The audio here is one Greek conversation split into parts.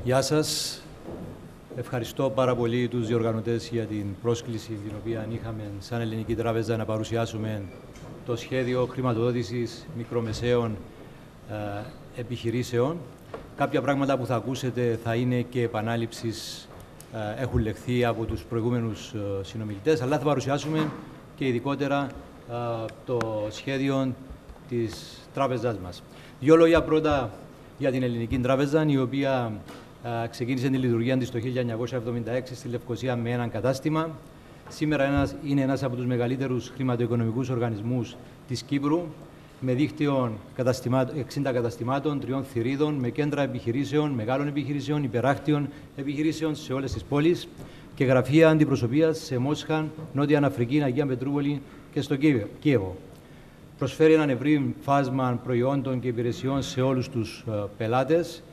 Γεια σας. Ευχαριστώ πάρα πολύ τους διοργανωτές για την πρόσκληση την οποία είχαμε σαν Ελληνική Τράπεζα να παρουσιάσουμε το σχέδιο χρηματοδότησης μικρομεσαίων επιχειρήσεων. Κάποια πράγματα που θα ακούσετε θα είναι και επανάληψεις, έχουν λεχθεί από τους προηγούμενους συνομιλητές, αλλά θα παρουσιάσουμε και ειδικότερα το σχέδιο της τράπεζάς μας. Δύο λόγια πρώτα για την Ελληνική Τράπεζα, η οποία ξεκίνησε τη λειτουργία της το 1976 στη Λευκοσία με έναν κατάστημα. Σήμερα είναι ένας από τους μεγαλύτερους χρηματοοικονομικούς οργανισμούς της Κύπρου, με δίκτυο 60 καταστημάτων, 3 θηρίδων, με κέντρα επιχειρήσεων, μεγάλων επιχειρήσεων, υπεράκτιων επιχειρήσεων σε όλες τις πόλεις και γραφεία αντιπροσωπείας σε Μόσχα, Νότια Αφρική, Αγία Πετρούπολη και στο Κίεβο. Προσφέρει έναν ευρύ φάσμα προϊόντων και υπηρεσιών σε όλους τους πελάτες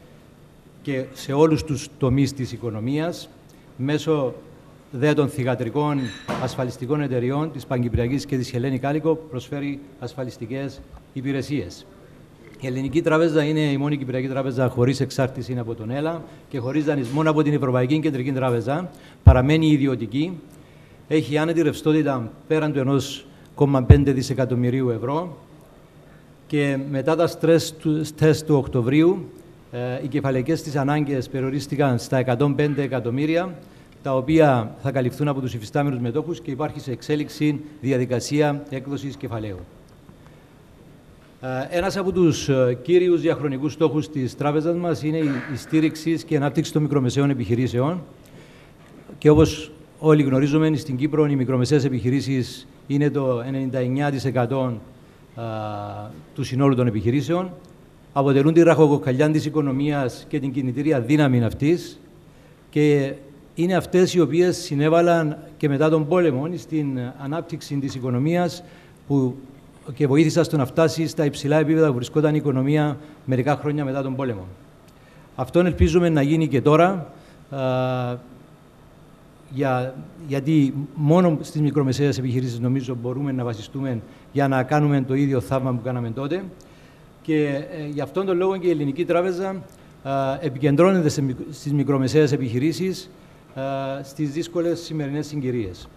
και σε όλους τους τομείς της οικονομίας, μέσω των θυγατρικών ασφαλιστικών εταιριών της Παγκυπριακής και της Hellenic Calicop προσφέρει ασφαλιστικές υπηρεσίες. Η Ελληνική Τράπεζα είναι η μόνη κυπριακή τράπεζα χωρίς εξάρτηση από τον ΕΛΑ και χωρίς δανεισμό από την Ευρωπαϊκή Κεντρική Τράπεζα. Παραμένει ιδιωτική. Έχει άνετη ρευστότητα πέραν του 1,5 δισεκατομμυρίου ευρώ και μετά τα στρες του Οκτωβρίου οι κεφαλαικές της ανάγκες περιορίστηκαν στα 105 εκατομμύρια, τα οποία θα καλυφθούν από τους υφιστάμενους μετόχους και υπάρχει σε εξέλιξη διαδικασία έκδοσης κεφαλαίου. Ένας από τους κύριους διαχρονικούς στόχους της τράπεζας μας είναι η στήριξη και η ανάπτυξη των μικρομεσαίων επιχειρήσεων. Και όπως όλοι γνωρίζουμε, στην Κύπρο οι μικρομεσαίες επιχειρήσεις είναι το 99% του συνόλου των επιχειρήσεων. Αποτελούν τη ραχοκοκαλιά της οικονομίας και την κινητήρια δύναμη αυτής και είναι αυτές οι οποίες συνέβαλαν και μετά τον πόλεμο στην ανάπτυξη της οικονομίας και βοήθησαν στο να φτάσει στα υψηλά επίπεδα που βρισκόταν η οικονομία μερικά χρόνια μετά τον πόλεμο. Αυτό ελπίζουμε να γίνει και τώρα, γιατί μόνο στις μικρομεσαίες επιχειρήσεις νομίζω μπορούμε να βασιστούμε για να κάνουμε το ίδιο θαύμα που κάναμε τότε. Και γι' αυτόν τον λόγο και η Ελληνική Τράπεζα επικεντρώνεται στις μικρομεσαίες επιχειρήσεις στις δύσκολες σημερινές συγκυρίες.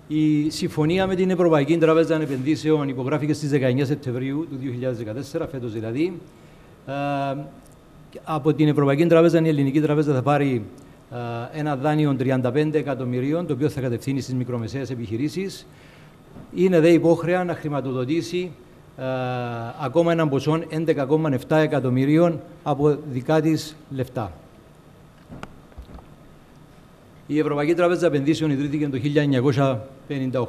Η συμφωνία με την Ευρωπαϊκή Τράπεζα Επενδύσεων υπογράφηκε στις 19 Σεπτεμβρίου του 2014, φέτος δηλαδή. Από την Ευρωπαϊκή Τράπεζα η Ελληνική Τράπεζα θα πάρει ένα δάνειο 35 εκατομμυρίων, το οποίο θα κατευθύνει στις μικρομεσαίες επιχειρήσεις. Είναι δε υπόχρεα να χρηματοδοτήσει ακόμα έναν ποσό 11,7 εκατομμυρίων από δικά της λεφτά. Η Ευρωπαϊκή Τράπεζα Επενδύσεων ιδρύθηκε το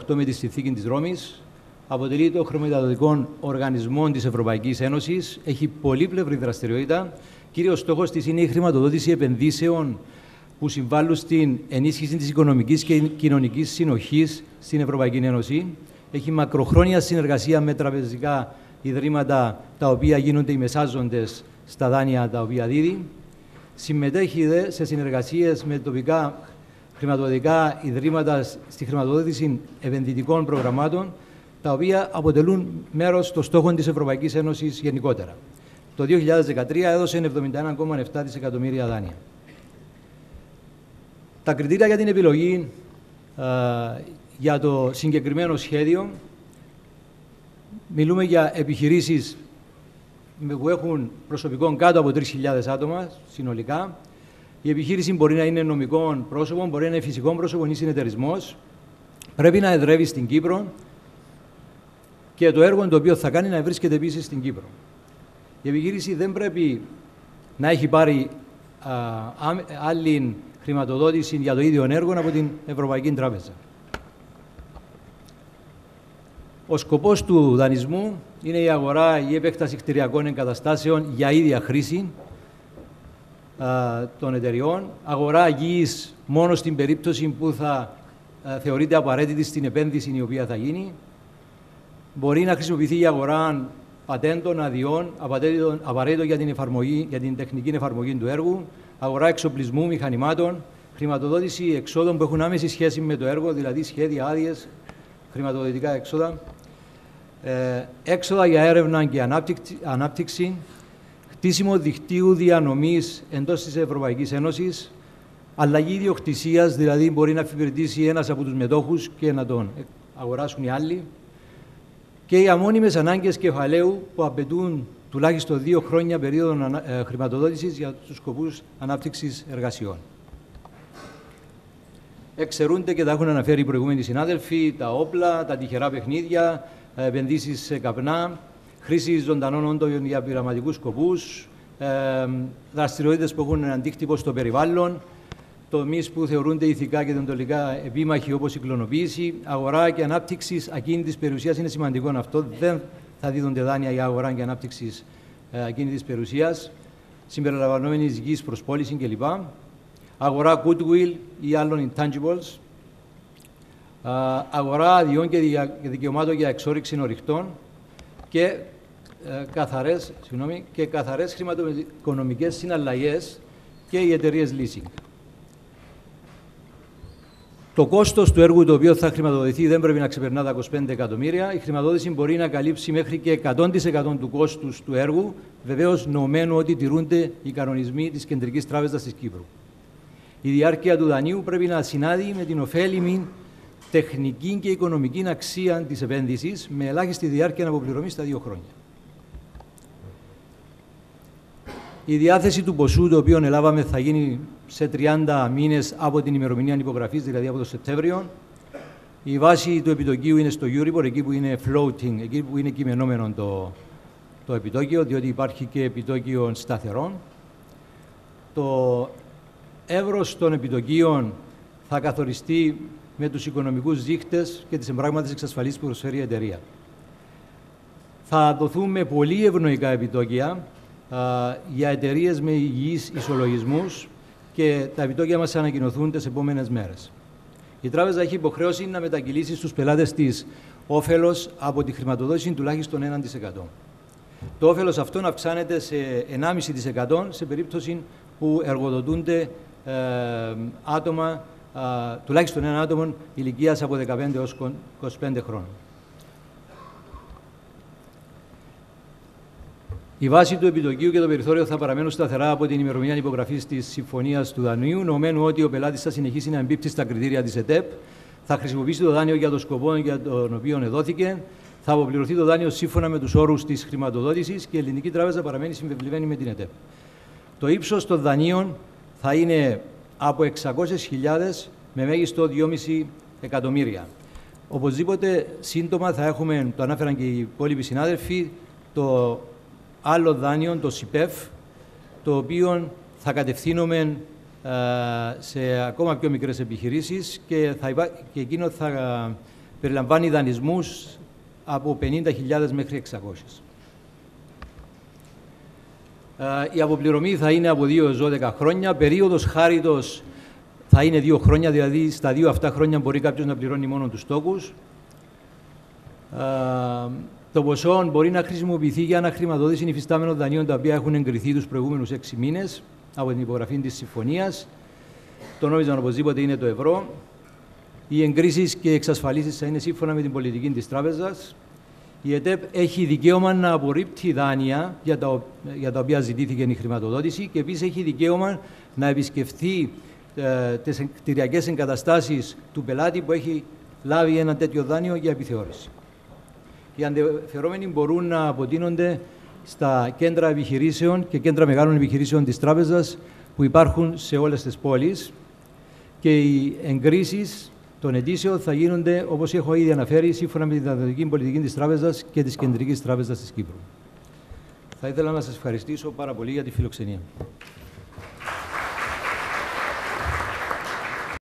1958 με τη Συνθήκη της Ρώμης. Αποτελεί το χρηματοδοτικό οργανισμό της Ευρωπαϊκής Ένωσης. Έχει πολύπλευρη δραστηριότητα. Κύριος στόχος της είναι η χρηματοδότηση επενδύσεων που συμβάλλουν στην ενίσχυση της οικονομικής και κοινωνικής συνοχής στην Ευρωπαϊκή Ένωση. Έχει μακροχρόνια συνεργασία με τραπεζικά ιδρύματα, τα οποία γίνονται οι μεσάζοντες στα δάνεια τα οποία δίδει. Συμμετέχει σε συνεργασίες με τοπικά χρηματοδοτικά ιδρύματα στη χρηματοδότηση επενδυτικών προγραμμάτων, τα οποία αποτελούν μέρος των στόχων της Ευρωπαϊκής Ένωσης γενικότερα. Το 2013 έδωσε 71,7 δισεκατομμύρια δάνεια. Τα κριτήρια για την επιλογή για το συγκεκριμένο σχέδιο, μιλούμε για επιχειρήσεις που έχουν προσωπικό κάτω από 3.000 άτομα συνολικά. Η επιχείρηση μπορεί να είναι νομικό πρόσωπο, μπορεί να είναι φυσικό πρόσωπο ή συνεταιρισμός. Πρέπει να εδρεύει στην Κύπρο και το έργο το οποίο θα κάνει να βρίσκεται επίσης στην Κύπρο. Η επιχείρηση δεν πρέπει να έχει πάρει άλλη χρηματοδότηση για το ίδιο έργο από την Ευρωπαϊκή Τράπεζα. Ο σκοπός του δανεισμού είναι η αγορά ή η επέκταση κτηριακών εγκαταστάσεων για ίδια χρήση των εταιριών, αγορά γης μόνο στην περίπτωση που θα θεωρείται απαραίτητη στην επένδυση η οποία θα γίνει. Μπορεί να χρησιμοποιηθεί η αγορά πατέντων, αδειών, απαραίτητο για την τεχνική εφαρμογή του έργου, αγορά εξοπλισμού, μηχανημάτων, χρηματοδότηση εξόδων που έχουν άμεση σχέση με το έργο, δηλαδή σχέδια, άδειες, χρηματοδοτικά έξοδα, έξοδα για έρευνα και ανάπτυξη, χτίσιμο δικτύου διανομής εντός της Ευρωπαϊκής Ένωσης, αλλαγή ιδιοκτησίας, δηλαδή μπορεί να αφιπηρετήσει ένας από τους μετόχους και να τον αγοράσουν οι άλλοι, και οι αμώνυμες ανάγκες κεφαλαίου που απαιτούν τουλάχιστον 2 χρόνια περίοδο χρηματοδότησης για τους σκοπούς ανάπτυξης εργασιών. Εξαιρούνται, και τα έχουν αναφέρει οι προηγούμενοι συνάδελφοι, τα όπλα, τα τυχερά παιχνίδια, επενδύσεις σε καπνά, χρήση ζωντανών όντων για πειραματικούς σκοπούς, δραστηριότητες που έχουν αντίκτυπο στο περιβάλλον, τομείς που θεωρούνται ηθικά και δεοντολογικά επίμαχοι, όπως η κλωνοποίηση, αγορά και ανάπτυξη ακίνητης περιουσίας. Είναι σημαντικό αυτό. Δεν θα δίδονται δάνεια για αγορά και ανάπτυξη ακίνητης περιουσίας, συμπεριλαμβανομένης γης προς πώληση κλπ. Αγορά goodwill ή άλλων intangibles. Αγορά αδειών και δικαιωμάτων για εξόρυξη ορυκτών και καθαρές χρηματοοικονομικές συναλλαγές και οι εταιρείες leasing. Το κόστος του έργου το οποίο θα χρηματοδοτηθεί δεν πρέπει να ξεπερνά τα 25 εκατομμύρια. Η χρηματοδότηση μπορεί να καλύψει μέχρι και 100% του κόστους του έργου, βεβαίως νοωμένου ότι τηρούνται οι κανονισμοί της Κεντρικής Τράπεζας της Κύπρου. Η διάρκεια του δανείου πρέπει να συνάδει με την ωφέλιμη τεχνική και οικονομική αξία της επένδυσης, με ελάχιστη διάρκεια αποπληρωμής στα 2 χρόνια. Η διάθεση του ποσού το οποίο ελάβαμε θα γίνει σε 30 μήνες από την ημερομηνία υπογραφής, δηλαδή από το Σεπτέμβριο. Η βάση του επιτοκίου είναι στο Euribor, εκεί που είναι floating, εκεί που είναι κειμενόμενο το επιτόκιο, διότι υπάρχει και επιτόκιο σταθερών. Το εύρος των επιτοκίων θα καθοριστεί με τους οικονομικούς δείκτες και τις εμπράγματες εξασφαλίσεις που προσφέρει η εταιρεία. Θα δοθούν με πολύ ευνοϊκά επιτόκια για εταιρείες με υγιείς ισολογισμούς και τα επιτόκια μας θα ανακοινωθούν τις επόμενες μέρες. Η Τράπεζα έχει υποχρέωση να μετακυλήσει στους πελάτες της όφελος από τη χρηματοδότηση τουλάχιστον 1%. Το όφελος αυτό αυξάνεται σε 1,5% σε περίπτωση που εργοδοτούνται άτομα, τουλάχιστον ένα άτομο ηλικίας από 15 έως 25 χρόνων. Η βάση του επιτοκίου και το περιθώριο θα παραμένουν σταθερά από την ημερομηνία υπογραφής της συμφωνίας του δανείου, νοωμένου ότι ο πελάτης θα συνεχίσει να εμπίπτει στα κριτήρια της ΕΤΕΠ, θα χρησιμοποιήσει το δάνειο για τον σκοπό για τον οποίο εδόθηκε, θα αποπληρωθεί το δάνειο σύμφωνα με τους όρους της χρηματοδότησης και η Ελληνική Τράπεζα παραμένει συμβεβλημένη με την ΕΤΕΠ. Το ύψος των δανείων θα είναι από 600.000 με μέγιστο 2,5 εκατομμύρια. Οπωσδήποτε σύντομα θα έχουμε, το ανάφεραν και οι υπόλοιποι συνάδελφοι, το άλλο δάνειο, το ΣΥΠΕΦ, το οποίο θα κατευθύνουμε σε ακόμα πιο μικρές επιχειρήσεις και εκείνο θα περιλαμβάνει δανεισμούς από 50.000 μέχρι 600. Η αποπληρωμή θα είναι από 2 έως 12 χρόνια. Περίοδος χάριτος θα είναι 2 χρόνια, δηλαδή στα 2 αυτά χρόνια μπορεί κάποιος να πληρώνει μόνο τους τόκους. Το ποσό μπορεί να χρησιμοποιηθεί για αναχρηματοδότηση υφιστάμενων δανείων τα οποία έχουν εγκριθεί τους προηγούμενους 6 μήνες από την υπογραφή της συμφωνίας. Το νόμισμα οπωσδήποτε είναι το ευρώ. Οι εγκρίσεις και εξασφαλίσεις θα είναι σύμφωνα με την πολιτική της Τράπεζας. Η ΕΤΕΠ έχει δικαίωμα να απορρίπτει δάνεια για τα οποία ζητήθηκε η χρηματοδότηση και επίσης έχει δικαίωμα να επισκεφθεί τις κτηριακές εγκαταστάσεις του πελάτη που έχει λάβει ένα τέτοιο δάνειο για επιθεώρηση. Οι ενδιαφερόμενοι μπορούν να αποτείνονται στα κέντρα επιχειρήσεων και κέντρα μεγάλων επιχειρήσεων της Τράπεζας που υπάρχουν σε όλες τις πόλεις και οι εγκρίσεις των αιτήσεων θα γίνονται, όπως έχω ήδη αναφέρει, σύμφωνα με την δανειακή πολιτική της Τράπεζας και της Κεντρικής Τράπεζας της Κύπρου. Θα ήθελα να σας ευχαριστήσω πάρα πολύ για τη φιλοξενία.